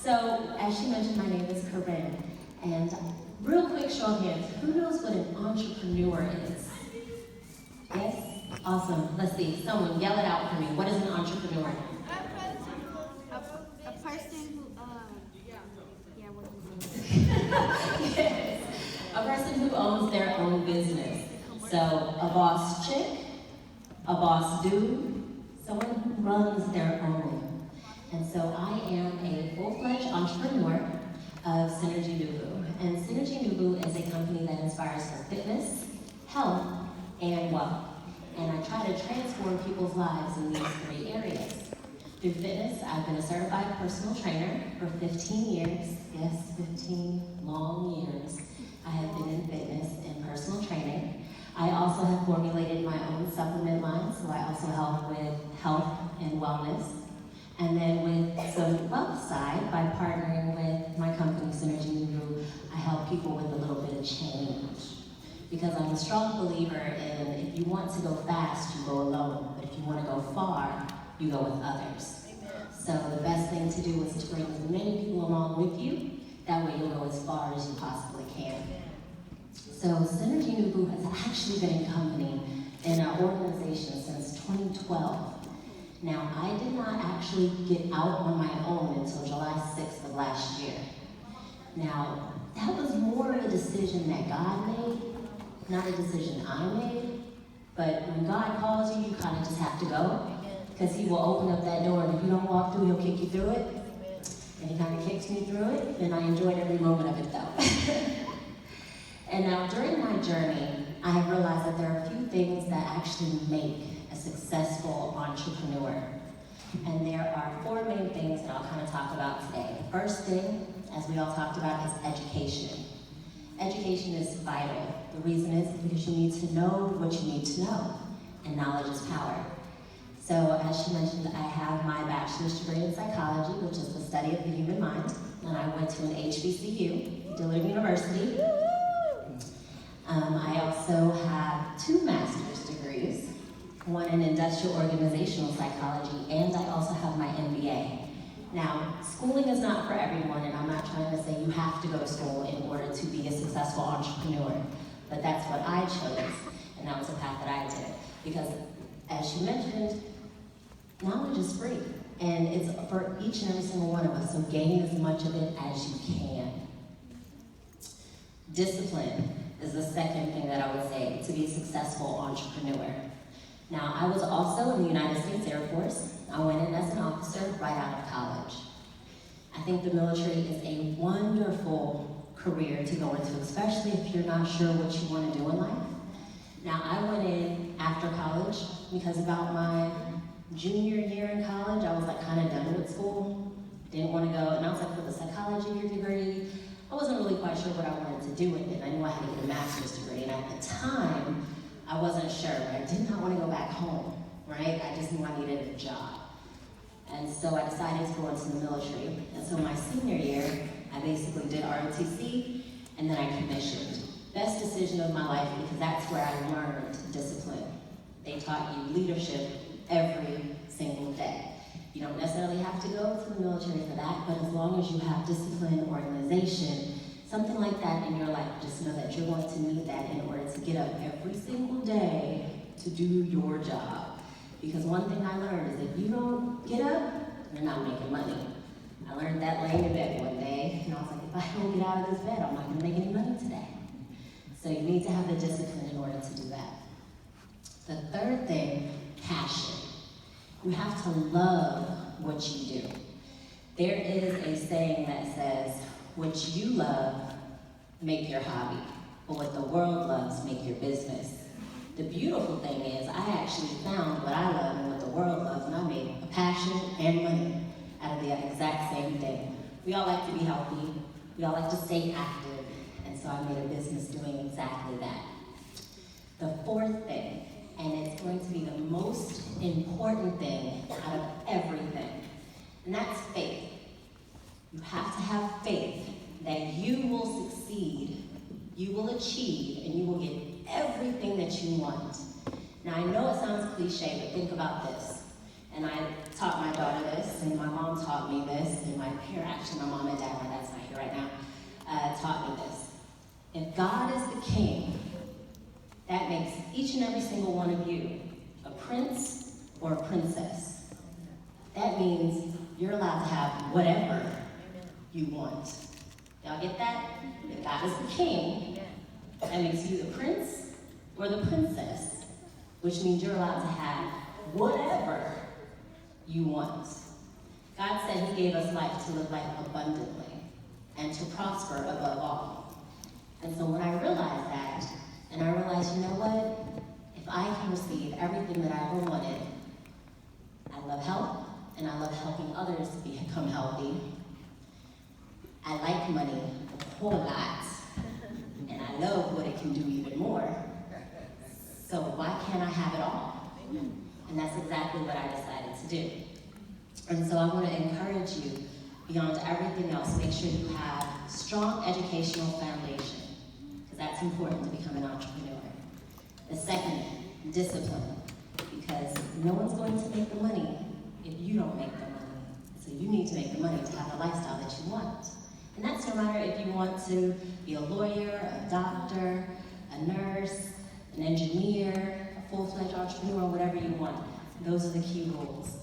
So, as she mentioned, my name is Corinne, and real quick show of hands, who knows what an entrepreneur is? Yes? Awesome. Let's see. Someone yell it out for me. What is an entrepreneur? A person who, yeah, what is it? Yes. A person who owns their own business. So, a boss chick, a boss dude, someone who runs their own. And so I am a full-fledged entrepreneur of Synergy Nubu. And Synergy Nubu is a company that inspires for fitness, health, and wealth. And I try to transform people's lives in these three areas. Through fitness, I've been a certified personal trainer for 15 years. Yes, 15 long years. I have been in fitness and personal training. I also have formulated my own supplement line, so I also help with health and wellness. And then with some wealth side, by partnering with my company, Synergy Nubu, I help people with a little bit of change. Because I'm a strong believer in if you want to go fast, you go alone. But if you want to go far, you go with others. So the best thing to do is to bring as many people along with you. That way you'll go as far as you possibly can. So Synergy Nubu has actually been in company in our organization since 2012. Now, I did not actually get out on my own until July 6th of last year. Now, that was more of a decision that God made, not a decision I made. But when God calls you, you kind of just have to go, because He will open up that door, and if you don't walk through, He'll kick you through it. And He kind of kicks me through it, and I enjoyed every moment of it though. And now, during my journey, I have realized that there are a few things that actually make a successful entrepreneur. And there are four main things that I'll kind of talk about today. The first thing, as we all talked about, is education. Education is vital. The reason is because you need to know what you need to know, and knowledge is power. So, as she mentioned, I have my bachelor's degree in psychology, which is the study of the human mind, and I went to an HBCU, Dillard University. I also have 2 master's degrees, one in industrial organizational psychology, and I also have my MBA. Now, schooling is not for everyone, and I'm not trying to say you have to go to school in order to be a successful entrepreneur, but that's what I chose, and that was the path that I did. Because, as she mentioned, knowledge is free, and it's for each and every single one of us, so gain as much of it as you can. Discipline is the second thing that I would say to be a successful entrepreneur. Now, I was also in the United States Air Force. I went in as an officer right out of college. I think the military is a wonderful career to go into, especially if you're not sure what you want to do in life. Now, I went in after college because about my junior year in college, I was like kind of done with school. Didn't want to go, and I was like, with a psychology degree, I wasn't really quite sure what I wanted to do with it. I knew I had to get a master's degree, and at the time, I wasn't sure. I did not want to go back home, right? I just knew I needed a job. And so I decided to go into the military. And so my senior year, I basically did ROTC, and then I commissioned. Best decision of my life, because that's where I learned discipline. They taught you leadership every single day. You don't necessarily have to go to the military for that, but as long as you have discipline, organization, something like that in your life, just know that you're going to need that in order to get up every single day to do your job. Because one thing I learned is if you don't get up, you're not making money. I learned that laying in bed one day, and I was like, if I don't get out of this bed, I'm not gonna make any money today. So you need to have the discipline in order to do that. The third thing, passion. You have to love what you do. There is a saying that says, what you love, make your hobby. But what the world loves, make your business. The beautiful thing is, I actually found what I love and what the world loves, and I made a passion and money out of the exact same thing. We all like to be healthy. We all like to stay active. And so I made a business doing exactly that. The fourth thing, and it's going to be the most important thing out of everything, and that's faith. You have to have faith that you will succeed, you will achieve, and you will get everything that you want. Now, I know it sounds cliche, but think about this. And I taught my daughter this, and my mom taught me this, and my actually my mom and dad, my dad's not here right now, taught me this. If God is the king, that makes each and every single one of you a prince or a princess. That means you're allowed to have whatever you want. Y'all get that? If God is the king, that makes you the prince or the princess, which means you're allowed to have whatever you want. God said he gave us life to live life abundantly and to prosper above all. And so when I realized that, and I realized, you know what? If I can receive everything that I ever wanted, I love health, and I love helping others become healthy. I like money a whole lot, and I love what it can do even more. So why can't I have it all? And that's exactly what I decided to do. And so I want to encourage you, beyond everything else, make sure you have strong educational foundation, because that's important to become an entrepreneur. The second, discipline, because no one's going to make the money if you don't make the money. So you need to make the money to have the lifestyle that you want. And that's no matter if you want to be a lawyer, a doctor, a nurse, an engineer, a full-fledged entrepreneur, whatever you want. Those are the key rules.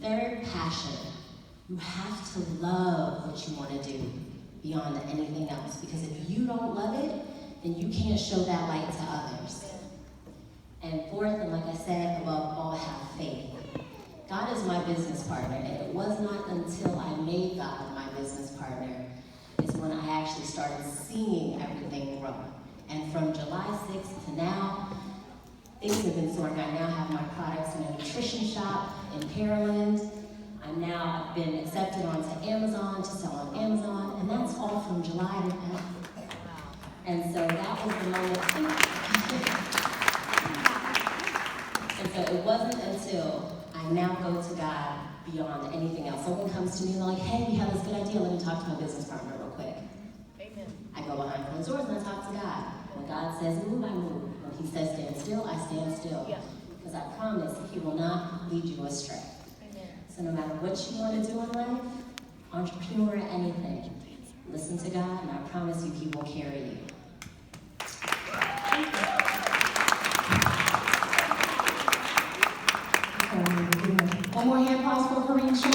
Third, passion. You have to love what you want to do beyond anything else, because if you don't love it, then you can't show that light to others. And fourth, and like I said, above all, have faith. God is my business partner, and it was not until I made God my business partner is when I actually started seeing everything grow. And from July 6th to now, things have been soaring. I now have my products in a nutrition shop in Pearland. I've been accepted onto Amazon to sell on Amazon, and that's all from July to now. And so that was the moment. And so it wasn't until I now go to God beyond anything else. Someone comes to me and they're like, hey, we have this good idea. Let me talk to my business partner real quick. Amen. I go behind closed doors and I talk to God. When God says move, I move. When he says stand still, I stand still. Yeah. Because I promise he will not lead you astray. Amen. So no matter what you want to do in life, entrepreneur, anything, listen to God and I promise you he will carry you. Thank you.